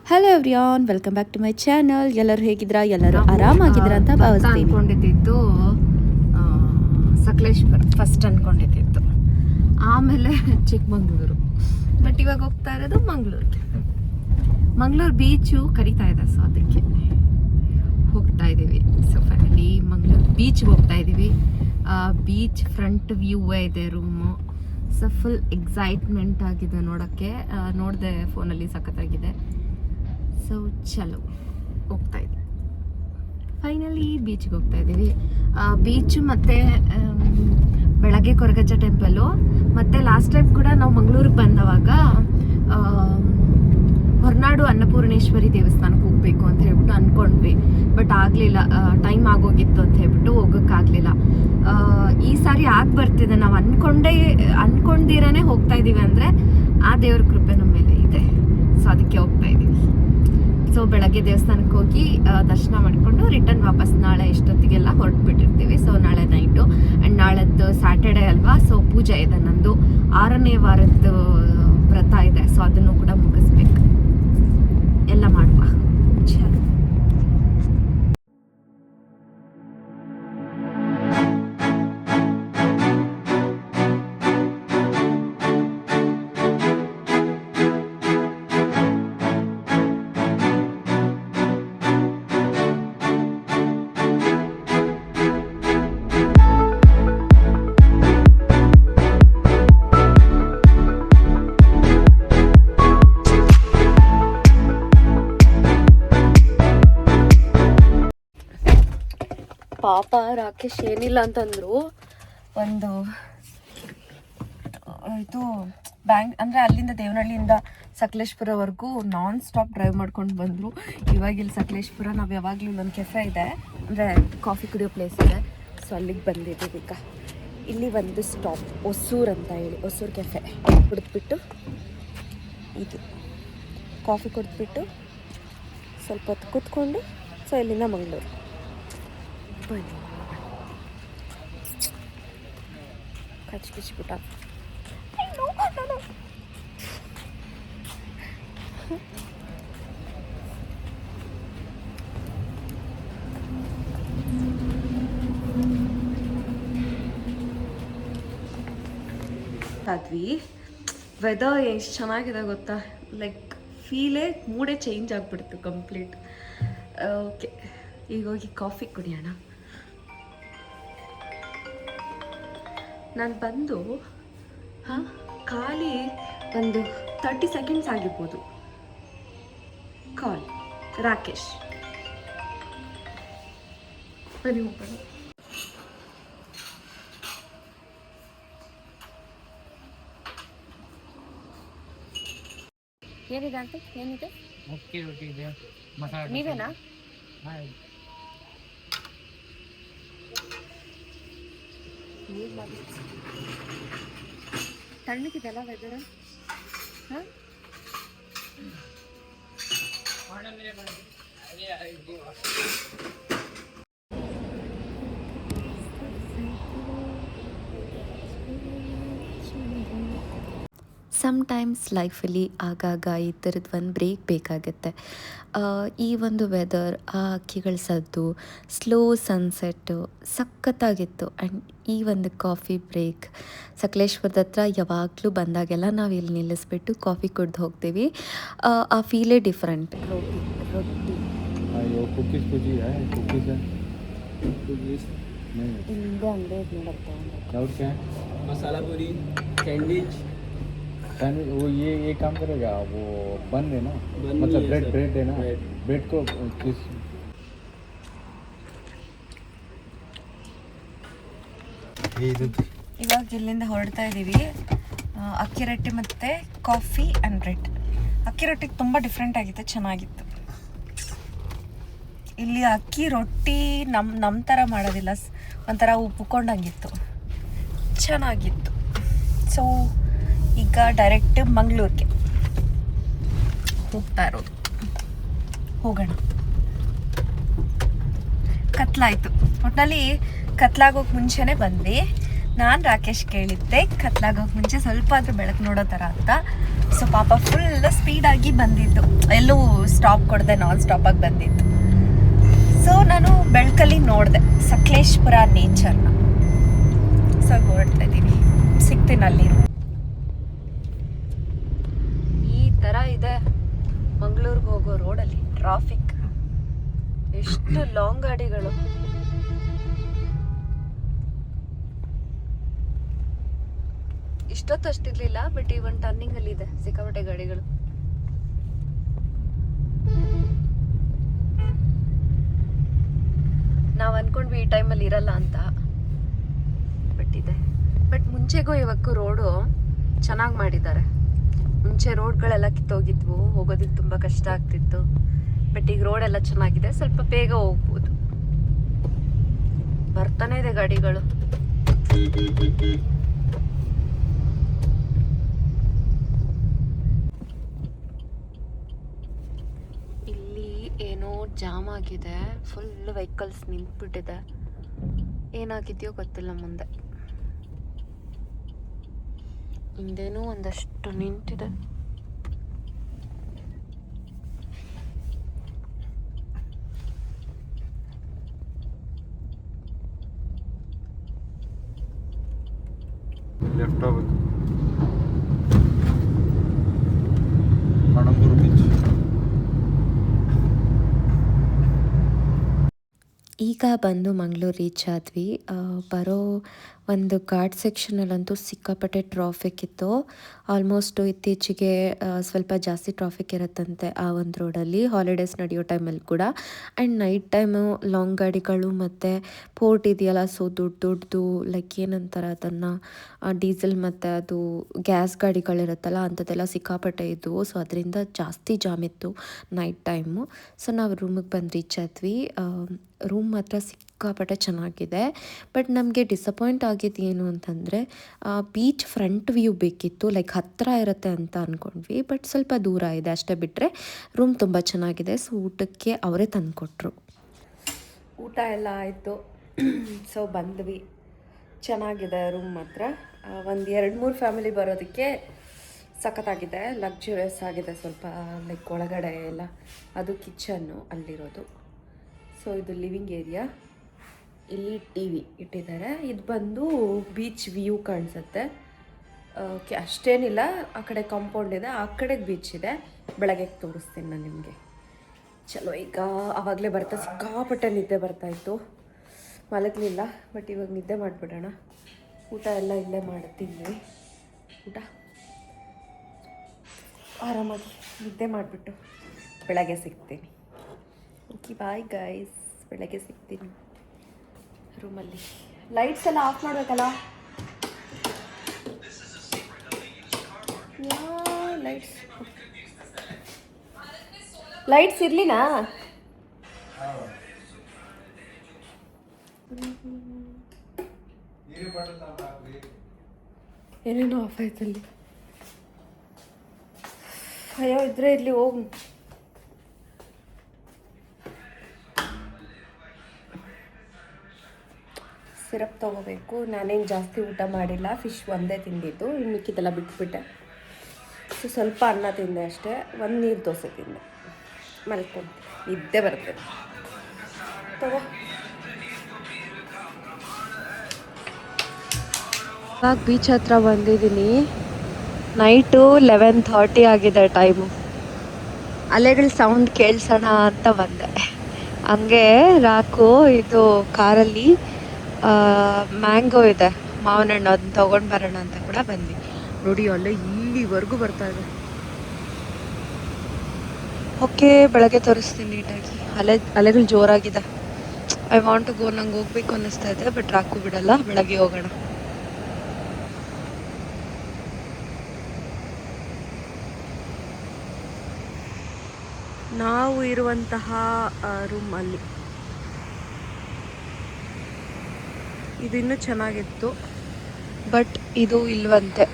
Hello everyone, welcome back to my channel. ಎಲ್ಲರೂ ಹೇಗಿದ್ರಾ? ಎಲ್ಲರೂ ಆರಾಮಾಗಿದ್ದೀರಾ ಅಂತ ಭಾವಿಸ್ತೀನಿ. ಅನ್ಕೊಂಡಿದ್ದು ಸಕಲೇಶ್ಪುರ ಫಸ್ಟ್ ಅನ್ಕೊಂಡಿದ್ದು, ಆಮೇಲೆ ಚಿಕ್ಕಮಂಗ್ಳೂರು. ಬಟ್ ಇವಾಗ ಹೋಗ್ತಾ ಇರೋದು ಮಂಗಳೂರು ಬೀಚು ಕರೀತಾ ಇದೆ, ಸೊ ಅದಕ್ಕೆ ಹೋಗ್ತಾ ಇದ್ದೀವಿ. ಸೊ ಫೈನಲಿ ಮಂಗಳೂರು ಬೀಚ್ಗೆ ಹೋಗ್ತಾ ಇದ್ದೀವಿ. ಬೀಚ್ ಫ್ರಂಟ್ ವ್ಯೂ ಇದೆ ರೂಮು. ಸೊ ಫುಲ್ ಎಕ್ಸೈಟ್ಮೆಂಟ್ ಆಗಿದೆ ನೋಡೋಕ್ಕೆ. ನೋಡಿದೆ ಫೋನಲ್ಲಿ, ಸಖತ್ತಾಗಿದೆ. ಸೊ ಚಲೋ ಹೋಗ್ತಾ ಇದ್ದೀವಿ. ಫೈನಲಿ ಬೀಚ್ಗೆ ಹೋಗ್ತಾ ಇದ್ದೀವಿ. ಬೀಚು ಮತ್ತು ಬೆಳಗ್ಗೆ ಕೊರಗಜ್ಜ ಟೆಂಪಲ್ಲು. ಮತ್ತು ಲಾಸ್ಟ್ ಟೈಮ್ ಕೂಡ ನಾವು ಮಂಗಳೂರಿಗೆ ಬಂದವಾಗ ಹೊರನಾಡು ಅನ್ನಪೂರ್ಣೇಶ್ವರಿ ದೇವಸ್ಥಾನಕ್ಕೆ ಹೋಗಬೇಕು ಅಂತ ಹೇಳ್ಬಿಟ್ಟು ಅಂದ್ಕೊಂಡ್ವಿ. ಬಟ್ ಆಗಲಿಲ್ಲ, ಟೈಮ್ ಆಗೋಗಿತ್ತು ಅಂತ ಹೇಳ್ಬಿಟ್ಟು ಹೋಗೋಕ್ಕಾಗಲಿಲ್ಲ. ಈ ಸಾರಿ ಆಗಿ ಬರ್ತಿದೆ. ನಾವು ಅಂದ್ಕೊಂಡಿರೇ ಹೋಗ್ತಾ ಇದ್ದೀವಿ ಅಂದರೆ ಆ ದೇವ್ರ ಕೃಪೆ ನಮ್ಮ ಮೇಲೆ ಇದೆ. ಸೊ ಅದಕ್ಕೆ ಹೋಗ್ತಾ ಇದ್ದೀವಿ. ಸೊ ಬೆಳಗ್ಗೆ ದೇವಸ್ಥಾನಕ್ಕೆ ಹೋಗಿ ದರ್ಶನ ಮಾಡಿಕೊಂಡು ರಿಟರ್ನ್ ವಾಪಸ್ ನಾಳೆ ಇಷ್ಟೊತ್ತಿಗೆಲ್ಲ ಹೊರಟ್ಬಿಟ್ಟಿರ್ತೀವಿ. ಸೊ ನಾಳೆ ನೈಟು ಆ್ಯಂಡ್ ನಾಳೆದ್ದು ಸ್ಯಾಟರ್ಡೇ ಅಲ್ವಾ, ಸೊ ಪೂಜೆ ಇದೆ. ನಂದು 6ನೇ ವಾರದ್ದು ವ್ರತ ಇದೆ. ಸೊ ಅದನ್ನು ಕೂಡ ಮುಗಿಸ್ಬೇಕು. ಎಲ್ಲ ಮಾಡುವ. ಚಲೋ. ಪಾಪ ರಾಕೇಶ್ ಏನಿಲ್ಲ ಅಂತಂದ್ರು, ಒಂದು ಇದು ಅಂದರೆ ಅಲ್ಲಿಂದ ದೇವನಹಳ್ಳಿಯಿಂದ ಸಕಲೇಶ್ಪುರವರೆಗೂ ನಾನ್ ಸ್ಟಾಪ್ ಡ್ರೈವ್ ಮಾಡ್ಕೊಂಡು ಬಂದರು. ಇವಾಗ ಇಲ್ಲಿ ಸಕಲೇಶ್ಪುರ ನಾವು ಯಾವಾಗಲೂ ಒಂದು ಕೆಫೆ ಇದೆ, ಅಂದರೆ ಕಾಫಿ ಕುಡಿಯೋ ಪ್ಲೇಸ್ ಇದೆ. ಸೊ ಅಲ್ಲಿಗೆ ಬಂದಿದ್ದೀವಿ. ಈಗ ಇಲ್ಲಿ ಒಂದು ಸ್ಟಾಪ್ ಹೊಸೂರು ಅಂತ ಹೇಳಿ, ಹೊಸೂರು ಕೆಫೆ ಕುಡಿದ್ಬಿಟ್ಟು ಇದು ಕಾಫಿ ಕುಡಿದ್ಬಿಟ್ಟು ಸ್ವಲ್ಪ ಹೊತ್ತು ಕೂತ್ಕೊಂಡು ಸೊ ಇಲ್ಲಿಂದ ಮಂಗಳೂರು ಬನ್ನಿ. ಕಚ್ಬಿಟ್ಟ ಆದ್ವಿ. ವೆದರ್ ಎಷ್ಟು ಚೆನ್ನಾಗಿದೆ ಗೊತ್ತಾ, ಲೈಕ್ ಫೀಲೇ ಮೂಡೇ ಚೇಂಜ್ ಆಗಿಬಿಡ್ತು ಕಂಪ್ಲೀಟ್. ಓಕೆ, ಈಗ ಹೋಗಿ ಕಾಫಿ ಕುಡಿಯೋಣ. ನಾನು ಬಂದು ಖಾಲಿ ಒಂದು 30 ಸೆಕೆಂಡ್ಸ್ ಆಗಿರ್ಬೋದು. ಕಾಲ್ ರಾಕೇಶ್ ಬನ್ನಿ ಹೋಗೋಣ. ಏನಿದೆ ಅಂತ? ಏನಿದೆ? ನೀವೇನಾ? ತಣ್ಣಕ್ಕಿದೆಲ್ಲ ವೆದರ್. ಹಾಂ, ಸಮ್ಟೈಮ್ಸ್ ಲೈಫಲ್ಲಿ ಆಗಾಗ ಈ ಥರದ್ದು ಒಂದು ಬ್ರೇಕ್ ಬೇಕಾಗುತ್ತೆ. ಈ ಒಂದು ವೆದರ್, ಆ ಹಕ್ಕಿಗಳ ಸದ್ದು, ಸ್ಲೋ ಸನ್ಸೆಟ್ಟು ಸಖತ್ತಾಗಿತ್ತು. ಆ್ಯಂಡ್ ಈ ಒಂದು ಕಾಫಿ ಬ್ರೇಕ್ ಸಕಲೇಶ್ವರದ ಹತ್ರ ಯಾವಾಗಲೂ ಬಂದಾಗೆಲ್ಲ ನಾವು ಇಲ್ಲಿ ನಿಲ್ಲಿಸ್ಬಿಟ್ಟು ಕಾಫಿ ಕುಡ್ದು ಹೋಗ್ತೀವಿ. ಆ ಫೀಲೇ ಡಿಫ್ರೆಂಟ್. ರೊಟ್ಟಿ ಇಲ್ಲಿಂದ ಅಂಗಡಿ ಇದು ನೋಡುತ್ತೆ. मसाला पूरी, सैंडविच, वो ये काम करेगा, वो बन है ना, मतलब ब्रेड है ना, ब्रेड को किस ಇವಾಗ ಇಲ್ಲಿಂದ ಹೊರಡ್ತಾ ಇದ್ದೀವಿ. ಅಕ್ಕಿ ರೊಟ್ಟಿ ಮತ್ತು ಕಾಫಿ ಆ್ಯಂಡ್ ಬ್ರೆಡ್. ಅಕ್ಕಿ ರೊಟ್ಟಿಗೆ ತುಂಬ ಡಿಫ್ರೆಂಟ್ ಆಗಿತ್ತು, ಚೆನ್ನಾಗಿತ್ತು. ಇಲ್ಲಿ ಅಕ್ಕಿ ರೊಟ್ಟಿ ನಮ್ಮ ಥರ ಮಾಡೋದಿಲ್ಲ, ಒಂಥರ ಉಪ್ಕೊಂಡಂಗಿತ್ತು, ಚೆನ್ನಾಗಿತ್ತು. ಸೊ ಈಗ ಡೈರೆಕ್ಟ್ ಮಂಗಳೂರಿಗೆ ಹೋಗ್ತಾ ಇರೋದು. ಹೋಗೋಣ. ಕತ್ಲಾಯಿತು. ಒಟ್ಟಿನಲ್ಲಿ ಕತ್ಲಾಗೋಕೆ ಮುಂಚೆನೇ ಬಂದ್ವಿ. ನಾನು ರಾಕೇಶ್ ಕೇಳಿದ್ದೆ ಕತ್ಲಾಗೋಕೆ ಮುಂಚೆ ಸ್ವಲ್ಪ ಆದರೂ ಬೆಳಕು ನೋಡೋ ಥರ ಅಂತ. ಸೊ ಪಾಪ ಫುಲ್ ಸ್ಪೀಡಾಗಿ ಬಂದಿದ್ದು, ಎಲ್ಲೂ ಸ್ಟಾಪ್ ಕೊಡದೆ ನಾನ್ ಸ್ಟಾಪಾಗಿ ಬಂದಿತ್ತು. ಸೊ ನಾನು ಬೆಳ್ಕಲ್ಲಿ ನೋಡಿದೆ ಸಕಲೇಶ್ಪುರ ನೇಚರ್ನ. ಸೊ ಹೊರಡ್ತಾ ಇದ್ದೀವಿ, ಸಿಗ್ತೀನಿ ಅಲ್ಲಿ. ಈ ಥರ ಇದೆ ಮಂಗಳೂರಿಗೆ ಹೋಗೋ ರೋಡಲ್ಲಿ ಟ್ರಾಫಿಕ್. ಎಷ್ಟು ಲಾಂಗ್ ಗಾಡಿಗಳು. ಇಷ್ಟೊತ್ತು ಅಷ್ಟಿರ್ಲಿಲ್ಲ, ಬಟ್ ಈ ಒಂದು ಟರ್ನಿಂಗ್ ಅಲ್ಲಿ ಇದೆ ಸಿಕ್ಕಾಪಟ್ಟೆ ಗಾಡಿಗಳು. ನಾವು ಅನ್ಕೊಂಡ್ವಿ ಈ ಟೈಮಲ್ಲಿ ಇರಲ್ಲ ಅಂತ, ಬಟ್ ಇದೆ. ಬಟ್ ಮುಂಚೆಗೂ ಇವಕ್ಕೂ ರೋಡು ಚೆನ್ನಾಗಿ ಮಾಡಿದ್ದಾರೆ. ಮುಂಚೆ ರೋಡ್ಗಳೆಲ್ಲ ಕಿತ್ತೋಗಿದ್ವು, ಹೋಗೋದಕ್ಕೆ ತುಂಬ ಕಷ್ಟ ಆಗ್ತಿತ್ತು. ಬಟ್ ಈಗ ರೋಡ್ ಎಲ್ಲ ಚೆನ್ನಾಗಿದೆ, ಸ್ವಲ್ಪ ಬೇಗ ಹೋಗ್ಬೋದು. ಬರ್ತಾನೆ ಇದೆ ಗಾಡಿಗಳು. ಇಲ್ಲಿ ಏನೋ ಜಾಮ್ ಆಗಿದೆ, ಫುಲ್ ವೆಹಿಕಲ್ಸ್ ನಿಂತ್ಬಿಟ್ಟಿದೆ. ಏನಾಗಿದೆಯೋ ಗೊತ್ತಿಲ್ಲ. ಮುಂದೆ ಹಿಂದೇನೂ ಒಂದಷ್ಟು ನಿಂತಿದೆ. ಲೆಫ್ಟ್ ಹೋಗ್ಬೇಕು. ಪಣಂಬೂರು ಬೀಚ್. ಈಗ ಬಂದು ಮಂಗಳೂರು ರೀಚ್ ಆದ್ವಿ. ಬರೋ ಒಂದು ಘಾಟ್ ಸೆಕ್ಷನಲ್ಲಂತೂ ಸಿಕ್ಕಾಪಟ್ಟೆ ಟ್ರಾಫಿಕ್ ಇತ್ತು. ಆಲ್ಮೋಸ್ಟು ಇತ್ತೀಚೆಗೆ ಸ್ವಲ್ಪ ಜಾಸ್ತಿ ಟ್ರಾಫಿಕ್ ಇರುತ್ತಂತೆ ಆ ಒಂದು ರೋಡಲ್ಲಿ, ಹಾಲಿಡೇಸ್ ನಡೆಯೋ ಟೈಮಲ್ಲಿ ಕೂಡ. ಆ್ಯಂಡ್ ನೈಟ್ ಟೈಮು ಲಾಂಗ್ ಗಾಡಿಗಳು ಮತ್ತು ಪೋರ್ಟ್ ಇದೆಯಲ್ಲ, ಸೊ ದೊಡ್ಡದು ಲೈಕ್ ಏನಂತಾರೆ ಅದನ್ನು, ಡೀಸೆಲ್ ಮತ್ತು ಅದು ಗ್ಯಾಸ್ ಗಾಡಿಗಳಿರುತ್ತಲ್ಲ ಅಂಥದ್ದೆಲ್ಲ ಸಿಕ್ಕಾಪಟ್ಟೆ ಇದ್ದವು. ಸೊ ಅದರಿಂದ ಜಾಸ್ತಿ ಜಾಮ್ ಇತ್ತು ನೈಟ್ ಟೈಮು. ಸೊ ನಾವು ರೂಮಿಗೆ ಬಂದು ರೀಚ್ ಆದ್ವಿ. ರೂಮ್ ಮಾತ್ರ ಸಿಕ್ಕಾಪಟ್ಟೆ ಚೆನ್ನಾಗಿದೆ. ಬಟ್ ನಮಗೆ ಡಿಸಪಾಯಿಂಟ್ ಆಗಿದ್ದು ಏನು ಅಂತಂದರೆ ಬೀಚ್ ಫ್ರಂಟ್ ವ್ಯೂ ಬೇಕಿತ್ತು, ಲೈಕ್ ಹತ್ತಿರ ಇರುತ್ತೆ ಅಂತ ಅಂದ್ಕೊಂಡ್ವಿ. ಬಟ್ ಸ್ವಲ್ಪ ದೂರ ಇದೆ ಅಷ್ಟೇ, ಬಿಟ್ಟರೆ ರೂಮ್ ತುಂಬ ಚೆನ್ನಾಗಿದೆ. ಸೊ ಊಟಕ್ಕೆ ಅವರೇ ತಂದುಕೊಟ್ರು. ಊಟ ಎಲ್ಲ ಆಯಿತು. ಸೊ ಬಂದ್ವಿ. ಚೆನ್ನಾಗಿದೆ ರೂಮ್ ಮಾತ್ರ. ಒಂದು 2-3 ಫ್ಯಾಮಿಲಿ ಬರೋದಕ್ಕೆ ಸಖತ್ತಾಗಿದೆ. ಲಕ್ಸುರಿಯಸ್ ಆಗಿದೆ ಸ್ವಲ್ಪ. ಲೈಕ್ ಒಳಗಡೆ ಎಲ್ಲ, ಅದು ಕಿಚನ್ನು ಅಲ್ಲಿರೋದು. ಸೊ ಇದು ಲಿವಿಂಗ್ ಏರಿಯಾ. ಇಲ್ಲಿ ಟಿ ವಿ ಇಟ್ಟಿದ್ದಾರೆ. ಇದು ಬಂದು ಬೀಚ್ ವ್ಯೂ ಕಾಣಿಸುತ್ತೆ. ಓಕೆ, ಅಷ್ಟೇನಿಲ್ಲ. ಆ ಕಡೆ ಕಾಂಪೌಂಡ್ ಇದೆ, ಆ ಕಡೆಗೆ ಬೀಚ್ ಇದೆ. ಬೆಳಗ್ಗೆ ತೋರಿಸ್ತೀನಿ ನಾನು ನಿಮಗೆ. ಚಲೋ, ಈಗ ಆವಾಗಲೇ ಸಿಕ್ಕಾಪಟ್ಟೆ ನಿದ್ದೆ ಬರ್ತಾಯಿತ್ತು. ಮಲಗಲಿಲ್ಲ, ಬಟ್ ಇವಾಗ ನಿದ್ದೆ ಮಾಡಿಬಿಡೋಣ. ಊಟ ಎಲ್ಲ ಇಲ್ಲೇ ಮಾಡ್ತೀನಿ. ಊಟ ಆರಾಮಾಗಿ ನಿದ್ದೆ ಮಾಡಿಬಿಟ್ಟು ಬೆಳಗ್ಗೆ ಸಿಗ್ತೀನಿ. Okay, bye guys. ಬೆಳಗ್ಗೆ ಸಿಗ್ತೀನಿ ರೂಮಲ್ಲಿ. ಲೈಟ್ಸ್ ಎಲ್ಲ ಆಫ್ ಮಾಡಬೇಕಲ್ಲ. ಲೈಟ್ಸ್ ಇರ್ಲಿನಾ? ಏನೇನೋ ಆಫ್ ಆಯ್ತಲ್ಲಿ. ಅಯ್ಯೋ, ಇದ್ರೆ ಇಲ್ಲಿ ಹೋಗು. ಸಿರಪ್ ತೊಗೋಬೇಕು. ನಾನೇನು ಜಾಸ್ತಿ ಊಟ ಮಾಡಿಲ್ಲ, ಫಿಶ್ ಒಂದೇ ತಿಂದಿದ್ದು, ಇನ್ನು ಮಿಕ್ಕಿದ್ದೆಲ್ಲ ಬಿಟ್ಬಿಟ್ಟೆ. ಸೊ ಸ್ವಲ್ಪ ಅನ್ನ ತಿಂದೆ ಅಷ್ಟೇ, ಒಂದು ನೀರು ದೋಸೆ ತಿಂದೆ. ಮಲ್ಕೊಂಡು ನಿದ್ದೆ ಬರುತ್ತೆ. ತಗೋ. ಇವಾಗ ಬೀಚ್ ಹತ್ರ ಬಂದಿದ್ದೀನಿ. ನೈಟು 11:30 ಆಗಿದೆ ಟೈಮು. ಅಲೆಗಳ ಸೌಂಡ್ ಕೇಳಿಸೋಣ ಅಂತ ಬಂದೆ. ಹಂಗೆ ರಾಕು ಇದು ಕಾರಲ್ಲಿ ಮ್ಯಾಂಗೋ ಇದೆ, ಮಾವಿನ ಹಣ್ಣು, ಅದನ್ನ ತೊಗೊಂಡು ಬರೋಣ ಅಂತ ಕೂಡ ಬಂದ್ವಿ. ನೋಡಿ ಅಲ್ಲೇ ಇಲ್ಲಿವರೆಗೂ ಬರ್ತಾ ಇದೆ. ಓಕೆ, ಬೆಳಗ್ಗೆ ತೋರಿಸ್ತೀನಿ ನೀಟಾಗಿ. ಅಲೆಗಳು ಜೋರಾಗಿದೆ. I want to go. ನಂಗೆ ಹೋಗ್ಬೇಕು ಅನ್ನಿಸ್ತಾ ಇದೆ, ಬಟ್ ರಾಕು ಬಿಡಲ್ಲ. ಬೆಳಗ್ಗೆ ಹೋಗೋಣ. ನಾವು ಇರುವಂತಹ ರೂಮಲ್ಲಿ ಇದು ಇನ್ನೂ ಚೆನ್ನಾಗಿತ್ತು, ಬಟ್ ಇದು ಇಲ್ವಂತೆ.